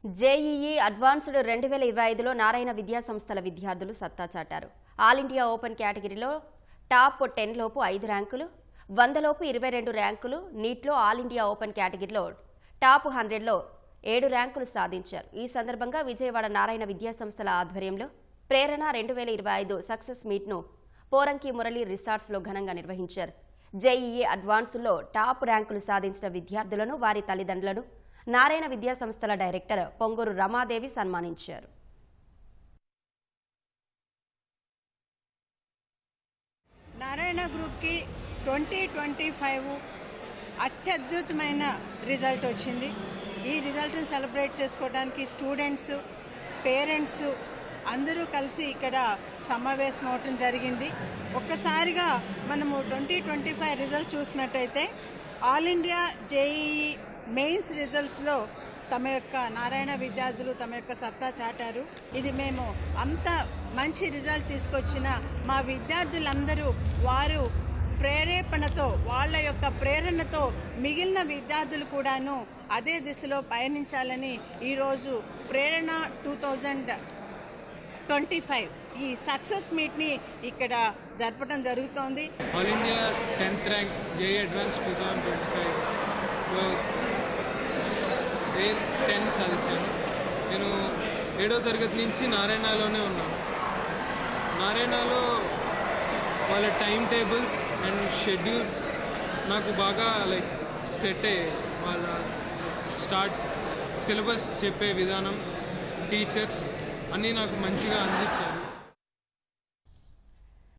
JEE advanced 2025లో Narayana విద్యా సంస్థల విద్యార్థులు సత్తా చాటారు. ఆల్ ఇండియా ఓపెన్ కేటగిరీలో టాప్ 10 లోపు 5 ర్యాంకులు, 100 లోపు 22 ర్యాంకులు, నీట్లో ఆల్ ఇండియా ఓపెన్ కేటగిరీలో టాప్ 100లో 7 ర్యాంకులు సాధించారు. ఈ సందర్భంగా విజయవాడ నారాయణ విద్యా సంస్థల ఆధ్వర్యంలో ప్రేరణ 2025 సక్సెస్ మీట్ను పోరంకి మురళి రిసార్ట్స్లో ఘనంగా నిర్వహించారు. జేఈఈ అడ్వాన్స్లో టాప్ ర్యాంకులు సాధించిన విద్యార్థులను, వారి తల్లిదండ్రులను నారాయణ విద్యా సంస్థల డైరెక్టర్ పొంగూరు రమాదేవి సన్మానించారు. నారాయణ గ్రూప్కి 2025 అత్యద్భుతమైన రిజల్ట్ వచ్చింది. ఈ రిజల్ట్ని సెలబ్రేట్ చేసుకోవడానికి స్టూడెంట్స్, పేరెంట్స్ అందరూ కలిసి ఇక్కడ సమావేశం అవటం జరిగింది. ఒక్కసారిగా మనము 2025 రిజల్ట్ చూసినట్టయితే ఆల్ ఇండియా జేఈఈ మెయిన్స్ రిజల్ట్స్లో తమ యొక్క నారాయణ విద్యార్థులు తమ యొక్క సత్తా చాటారు. ఇది మేము అంత మంచి రిజల్ట్ తీసుకొచ్చిన మా విద్యార్థులందరూ వారు ప్రేరేపణతో, వాళ్ళ యొక్క ప్రేరణతో మిగిలిన విద్యార్థులు కూడాను అదే దిశలో పయనించాలని ఈరోజు ప్రేరణ 2025 ఈ సక్సెస్ మీట్ని ఇక్కడ జరపడం జరుగుతోంది. All India 10th rank JEE advance 2025లో 10 సాధించాను. నేను 7వ తరగతి నుంచి నారాయణలోనే ఉన్నాను. నారాయణలో వాళ్ళ టైం టేబుల్స్ అండ్ షెడ్యూల్స్ నాకు బాగా సెట్ అయ్యాయి. వాళ్ళ సిలబస్ చెప్పే విధానం, టీచర్స్ అన్నీ నాకు మంచిగా అందించారు.